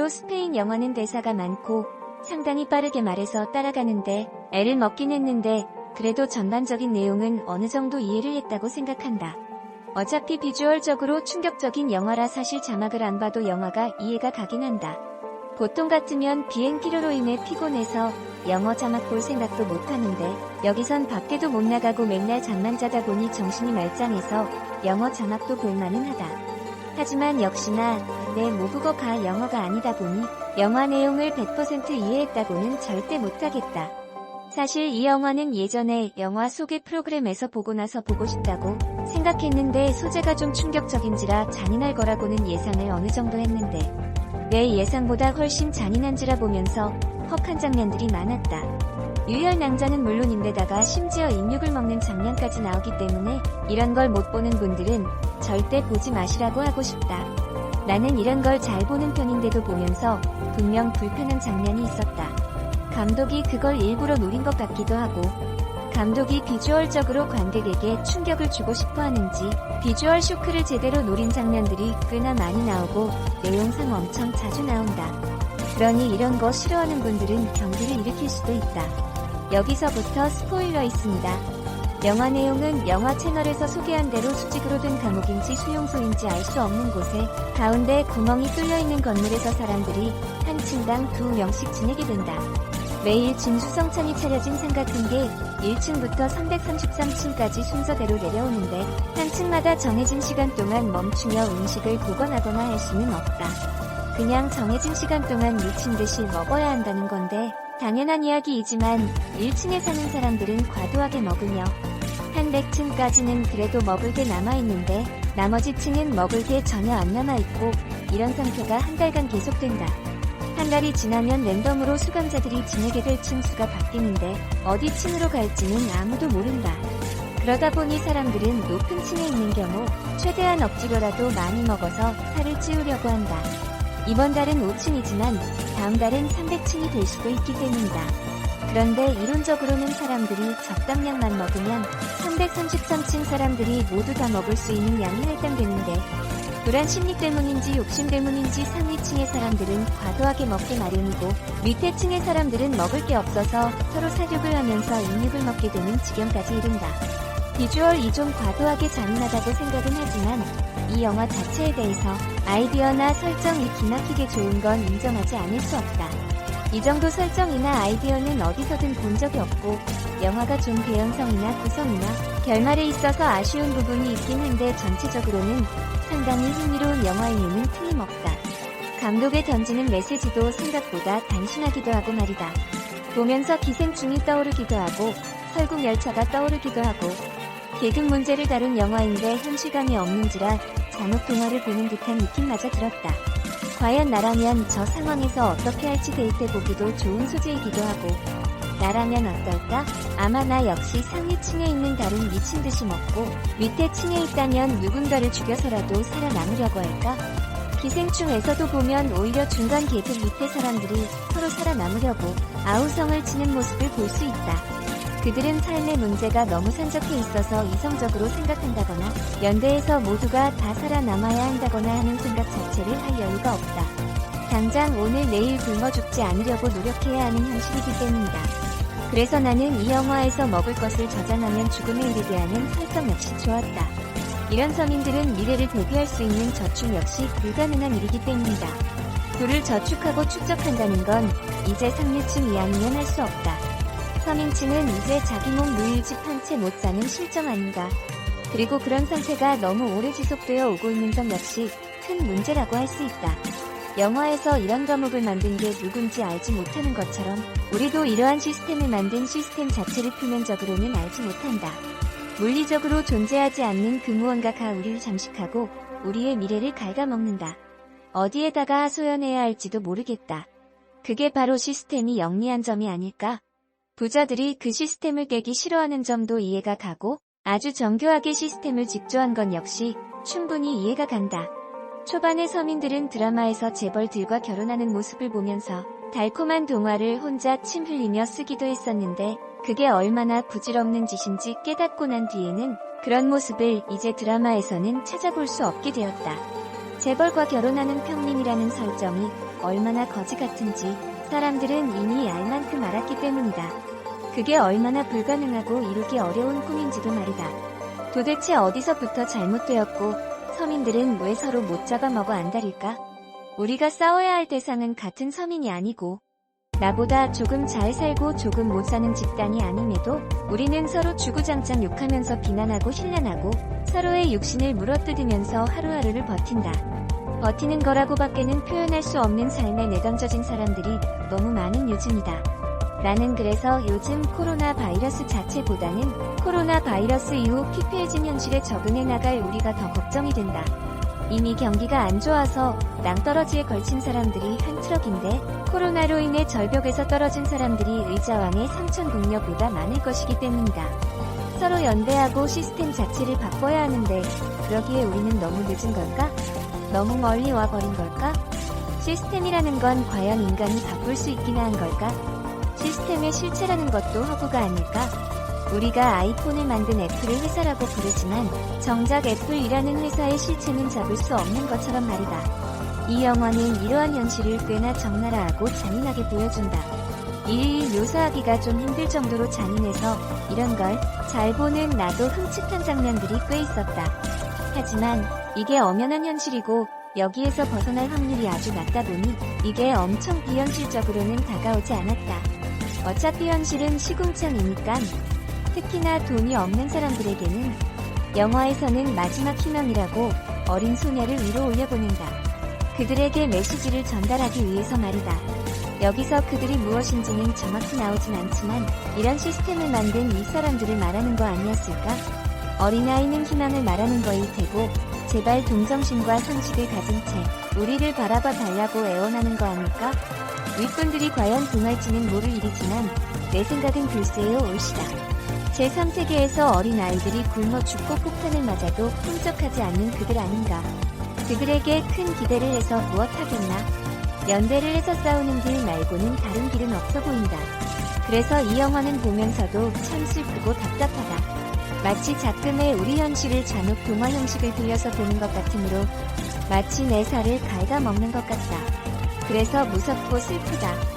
반대로 스페인 영화는 대사가 많고 상당히 빠르게 말해서 따라가는데 애를 먹긴 했는데 그래도 전반적인 내용은 어느 정도 이해를 했다고 생각한다. 어차피 비주얼적으로 충격적인 영화라 사실 자막을 안 봐도 영화가 이해가 가긴 한다. 보통 같으면 비행 피로로 인해 피곤해서 영어 자막 볼 생각도 못하는데 여기선 밖에도 못 나가고 맨날 잠만 자다 보니 정신이 말짱해서 영어 자막도 볼만은 하다. 하지만 역시나 내 모국어가 영어가 아니다 보니 영화 내용을 100% 이해했다고는 절대 못하겠다. 사실 이 영화는 예전에 영화 소개 프로그램에서 보고 나서 보고 싶다고 생각했는데 소재가 좀 충격적인지라 잔인할 거라고는 예상을 어느 정도 했는데 내 예상보다 훨씬 잔인한지라 보면서 헉한 장면들이 많았다. 유혈 낭자는 물론인데다가 심지어 인육을 먹는 장면까지 나오기 때문에 이런 걸 못 보는 분들은 절대 보지 마시라고 하고 싶다. 나는 이런 걸 잘 보는 편인데도 보면서 분명 불편한 장면이 있었다. 감독이 그걸 일부러 노린 것 같기도 하고 감독이 비주얼적으로 관객에게 충격을 주고 싶어 하는지 비주얼 쇼크를 제대로 노린 장면들이 꽤나 많이 나오고 내용상 엄청 자주 나온다. 그러니 이런 거 싫어하는 분들은 경기를 일으킬 수도 있다. 여기서부터 스포일러 있습니다. 영화 내용은 영화 채널에서 소개한 대로 수직으로 된 감옥인지 수용소인지 알 수 없는 곳에 가운데 구멍이 뚫려있는 건물에서 사람들이 한 층당 2명씩 지내게 된다. 매일 진수성찬이 차려진 삼각관계 1층부터 333층까지 순서대로 내려오는데 한 층마다 정해진 시간 동안 멈추며 음식을 보관하거나 할 수는 없다. 그냥 정해진 시간 동안 미친 듯이 먹어야 한다는 건데 당연한 이야기이지만 1층에 사는 사람들은 과도하게 먹으며 한 100층까지는 그래도 먹을 게 남아있는데 나머지 층은 먹을 게 전혀 안 남아있고 이런 상태가 한 달간 계속된다. 한 달이 지나면 랜덤으로 수감자들이 지내게 될 층수가 바뀌는데 어디 층으로 갈지는 아무도 모른다. 그러다 보니 사람들은 높은 층에 있는 경우 최대한 억지로라도 많이 먹어서 살을 찌우려고 한다. 이번 달은 5층이지만 다음 달은 300층이 될 수도 있기 때문이다. 그런데 이론적으로는 사람들이 적당량만 먹으면 333층 사람들이 모두 다 먹을 수 있는 양이 할당되는데 불안 심리 때문인지 욕심 때문인지 상위층의 사람들은 과도하게 먹게 마련이고 밑에 층의 사람들은 먹을 게 없어서 서로 사육을 하면서 인육을 먹게 되는 지경까지 이른다. 비주얼이 좀 과도하게 잔인하다고 생각은 하지만 이 영화 자체에 대해서 아이디어나 설정이 기막히게 좋은 건 인정하지 않을 수 없다. 이 정도 설정이나 아이디어는 어디서든 본 적이 없고 영화가 좀 배연성이나 구성이나 결말에 있어서 아쉬운 부분이 있긴 한데 전체적으로는 상당히 흥미로운 영화임에는 틀림없다. 감독의 던지는 메시지도 생각보다 단순하기도 하고 말이다. 보면서 기생충이 떠오르기도 하고 설국열차가 떠오르기도 하고 계급 문제를 다룬 영화인데 현실감이 없는지라 잔혹 동화를 보는 듯한 느낌마저 들었다. 과연 나라면 저 상황에서 어떻게 할지 대입해보기도 좋은 소재이기도 하고 나라면 어떨까? 아마 나 역시 상위층에 있는 달은 미친듯이 먹고 밑에 층에 있다면 누군가를 죽여서라도 살아남으려고 할까? 기생충에서도 보면 오히려 중간 계급 밑에 사람들이 서로 살아남으려고 아우성을 치는 모습을 볼 수 있다. 그들은 삶의 문제가 너무 산적해 있어서 이성적으로 생각한다거나 연대에서 모두가 다 살아남아야 한다거나 하는 생각 자체를 할 여유가 없다. 당장 오늘 내일 굶어 죽지 않으려고 노력해야 하는 현실이기 때문이다. 그래서 나는 이 영화에서 먹을 것을 저장하면 죽음에 이르게 하는 설정 역시 좋았다. 이런 서민들은 미래를 대비할 수 있는 저축 역시 불가능한 일이기 때문이다. 부를 저축하고 축적한다는 건 이제 상류층이 아니면 할 수 없다. 서민층은 이제 자기 몸 누일집 한 채 못 사는 실정 아닌가. 그리고 그런 상태가 너무 오래 지속되어 오고 있는 점 역시 큰 문제라고 할 수 있다. 영화에서 이런 감옥을 만든 게 누군지 알지 못하는 것처럼 우리도 이러한 시스템을 만든 시스템 자체를 표면적으로는 알지 못한다. 물리적으로 존재하지 않는 그 무언가가 우리를 잠식하고 우리의 미래를 갉아먹는다. 어디에다가 하소연해야 할지도 모르겠다. 그게 바로 시스템이 영리한 점이 아닐까? 부자들이 그 시스템을 깨기 싫어하는 점도 이해가 가고 아주 정교하게 시스템을 직조한 건 역시 충분히 이해가 간다. 초반에 서민들은 드라마에서 재벌들과 결혼하는 모습을 보면서 달콤한 동화를 혼자 침 흘리며 쓰기도 했었는데 그게 얼마나 부질없는 짓인지 깨닫고 난 뒤에는 그런 모습을 이제 드라마에서는 찾아볼 수 없게 되었다. 재벌과 결혼하는 평민이라는 설정이 얼마나 거지 같은지 사람들은 이미 알 만큼 알았기 때문이다. 그게 얼마나 불가능하고 이루기 어려운 꿈인지도 말이다. 도대체 어디서부터 잘못되었고 서민들은 왜 서로 못 잡아먹어 안달일까? 우리가 싸워야 할 대상은 같은 서민이 아니고 나보다 조금 잘 살고 조금 못 사는 집단이 아님에도 우리는 서로 주구장창 욕하면서 비난하고 힐난하고 서로의 육신을 물어뜯으면서 하루하루를 버틴다. 버티는 거라고밖에는 표현할 수 없는 삶에 내던져진 사람들이 너무 많은 요즘이다. 나는 그래서 요즘 코로나 바이러스 자체보다는 코로나 바이러스 이후 피폐해진 현실에 적응해 나갈 우리가 더 걱정이 된다. 이미 경기가 안 좋아서 낭떠러지에 걸친 사람들이 한 트럭인데 코로나로 인해 절벽에서 떨어진 사람들이 의자왕의 삼천궁녀보다 많을 것이기 때문이다. 서로 연대하고 시스템 자체를 바꿔야 하는데 그러기에 우리는 너무 늦은 걸까? 너무 멀리 와버린 걸까? 시스템이라는 건 과연 인간이 바꿀 수 있기나 한 걸까? 시스템의 실체라는 것도 허구가 아닐까? 우리가 아이폰을 만든 애플을 회사라고 부르지만 정작 애플이라는 회사의 실체는 잡을 수 없는 것처럼 말이다. 이 영화는 이러한 현실을 꽤나 적나라하고 잔인하게 보여준다. 일일이 묘사하기가 좀 힘들 정도로 잔인해서 이런 걸 잘 보는 나도 흠칫한 장면들이 꽤 있었다. 하지만 이게 엄연한 현실이고 여기에서 벗어날 확률이 아주 낮다 보니 이게 엄청 비현실적으로는 다가오지 않았다. 어차피 현실은 시궁창이니까. 특히나 돈이 없는 사람들에게는 영화에서는 마지막 희망이라고 어린 소녀를 위로 올려보낸다. 그들에게 메시지를 전달하기 위해서 말이다. 여기서 그들이 무엇인지는 정확히 나오진 않지만 이런 시스템을 만든 이 사람들을 말하는 거 아니었을까? 어린아이는 희망을 말하는 거일 테고 제발 동정심과 상식을 가진 채 우리를 바라봐 달라고 애원하는 거 아닐까? 윗분들이 과연 동할지는 모를 일이지만 내 생각은 글쎄요 올시다. 제3세계에서 어린아이들이 굶어 죽고 폭탄을 맞아도 꿈쩍하지 않는 그들 아닌가. 그들에게 큰 기대를 해서 무엇하겠나. 연대를 해서 싸우는 길 말고는 다른 길은 없어 보인다. 그래서 이 영화는 보면서도 참 슬프고 답답하다. 마치 작금의 우리 현실을 잔혹 동화 형식을 빌려서 보는 것 같으므로 마치 내 살을 갉아먹는 것 같다. 그래서 무섭고 슬프다.